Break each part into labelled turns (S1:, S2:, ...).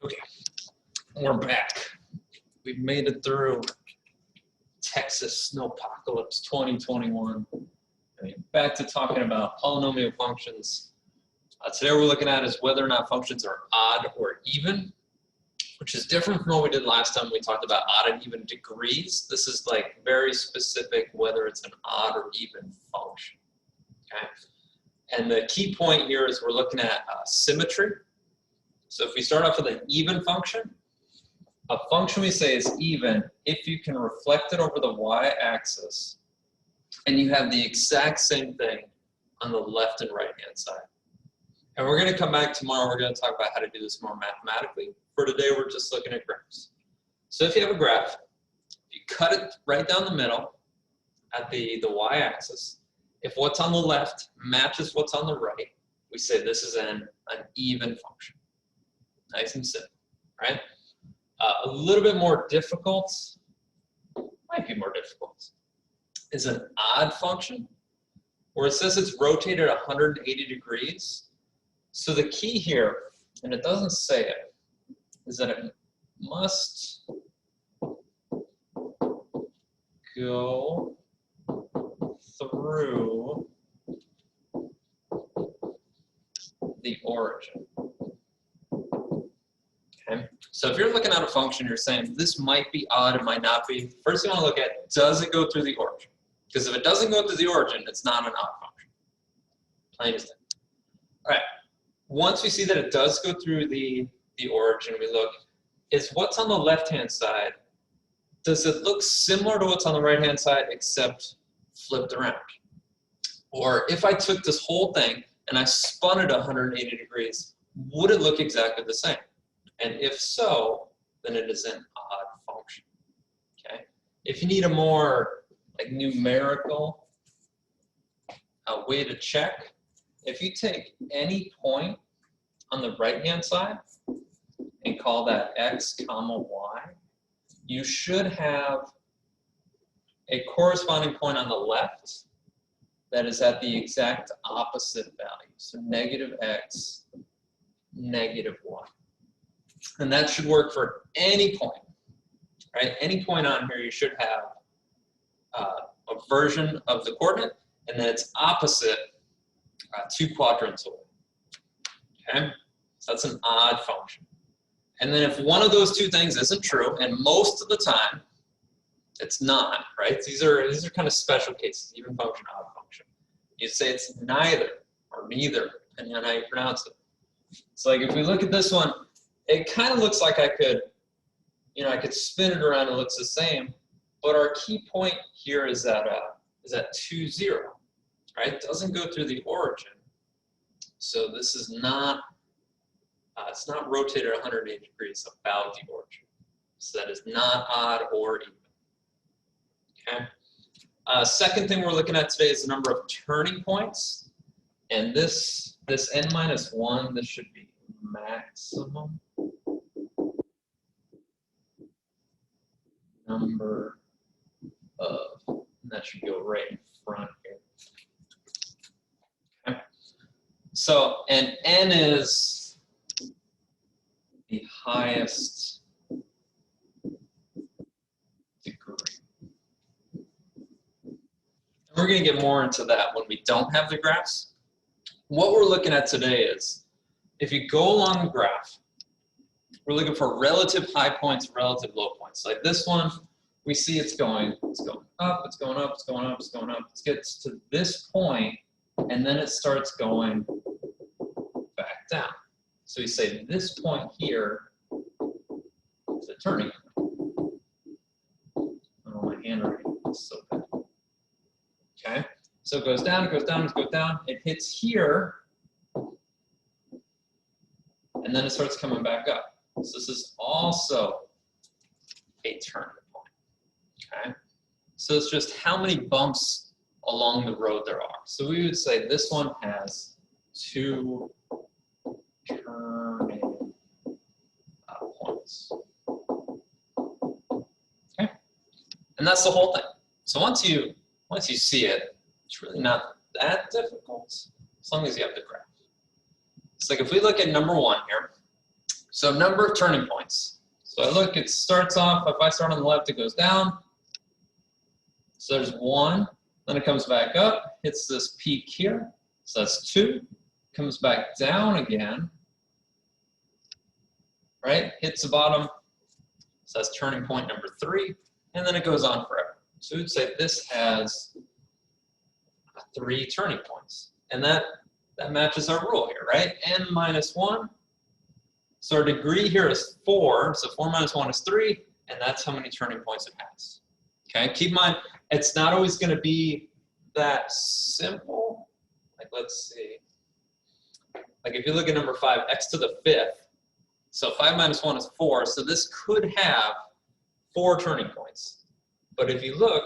S1: Okay, we're back. We've made it through Texas Snowpocalypse 2021. Back to talking about polynomial functions. Today we're looking at is whether or not functions are odd or even, which is different from what we did last time. We talked about odd and even degrees. This is like very specific whether it's an odd or even function. Okay, and the key point here is we're looking at symmetry. So if we start off with an even function, a function we say is even if you can reflect it over the y-axis and you have the exact same thing on the left and right hand side. And we're going to come back tomorrow, we're going to talk about how to do this more mathematically. For today, we're just looking at graphs. So if you have a graph, you cut it right down the middle at the y-axis. If what's on the left matches what's on the right, we say this is an even function. Nice and simple, right? A little bit more difficult, might be more difficult, is an odd function where it says it's rotated 180 degrees. So the key here, and it doesn't say it, is that it must go through the origin. Okay. So if you're looking at a function, you're saying this might be odd, it might not be. First you want to look at, does it go through the origin? Because if it doesn't go through the origin, it's not an odd function. Plain as that. All right. Once we see that it does go through the origin, we look, is what's on the left-hand side, does it look similar to what's on the right-hand side except flipped around? Or if I took this whole thing and I spun it 180 degrees, would it look exactly the same? And if so, then it is an odd function. Okay. If you need a more like numerical way to check, if you take any point on the right-hand side and call that x comma y, you should have a corresponding point on the left that is at the exact opposite value. So negative x, negative y. And that should work for any point, right? Any point on here, you should have a version of the coordinate, and then its opposite 2 quadrants away. Okay, so that's an odd function. And then if one of those two things isn't true, and most of the time it's not, right? These are kind of special cases, even function, odd function. You say it's neither or neither, depending on how you pronounce it. So like if we look at this one, it kind of looks like I could spin it around, it looks the same, but our key point here is that 2, 0, right? It doesn't go through the origin. So this is not, it's not rotated 180 degrees about the origin. So that is not odd or even. Okay. Second thing we're looking at today is the number of turning points. And this n minus 1, this should be maximum number of, and that should go right in front here. Okay. So, and n is the highest degree. And we're going to get more into that when we don't have the graphs. What we're looking at today is, if you go along the graph, we're looking for relative high points, relative low points. Like this one, we see it's going up, it's going up, it's going up, it's going up. It gets to this point, and then it starts going back down. So we say this point here is a turning point. Oh, my handwriting is so bad. Okay, so it goes down, it goes down, it goes down. It hits here, and then it starts coming back up. So this is also a turning point. Okay, so it's just how many bumps along the road there are. So we would say this one has 2 turning points. Okay, and that's the whole thing. So once you see it, it's really not that difficult as long as you have the graph. So like if we look at number 1 here, So number of turning points. So I look, it starts off, if I start on the left, it goes down. So there's 1, then it comes back up, hits this peak here. So that's 2, comes back down again, right? Hits the bottom, so that's turning point number 3, and then it goes on forever. So we'd say this has 3 turning points, and that matches our rule here, right? N minus 1. So our degree here is 4, so 4 minus 1 is 3, and that's how many turning points it has. Okay, keep in mind, it's not always going to be that simple. Like, let's see. Like, if you look at number 5, x to the 5th, so 5 minus 1 is 4, so this could have 4 turning points. But if you look,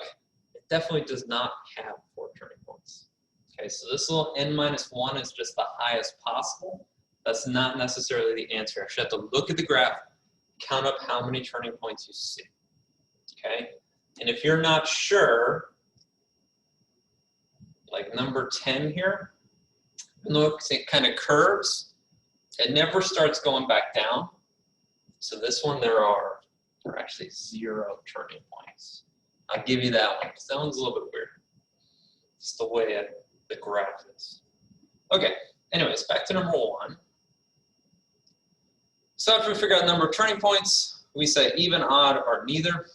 S1: it definitely does not have 4 turning points. Okay, so this little n minus 1 is just the highest possible. That's not necessarily the answer. You actually have to look at the graph, count up how many turning points you see. Okay, and if you're not sure, like number 10 here, look, it kind of curves. It never starts going back down. So this one, there are actually 0 turning points. I'll give you that one, because that one's a little bit weird. It's the way the graph is. Okay, anyways, back to number 1. So after we figure out the number of turning points, we say even, odd, or neither.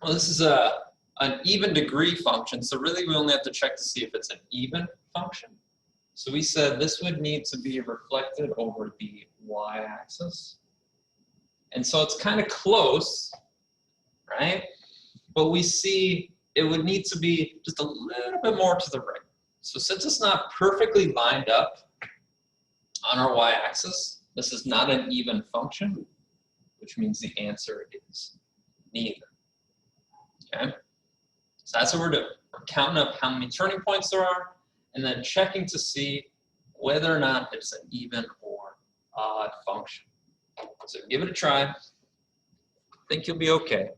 S1: Well, this is an even degree function, so really we only have to check to see if it's an even function. So we said this would need to be reflected over the y-axis. And so it's kind of close, right? But we see it would need to be just a little bit more to the right. So since it's not perfectly lined up on our y-axis, this is not an even function, which means the answer is neither. Okay? So that's what we're doing. We're counting up how many turning points there are, and then checking to see whether or not it's an even or odd function. So give it a try. I think you'll be okay.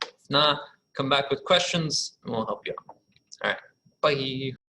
S1: If not, come back with questions and we'll help you out. All right, bye.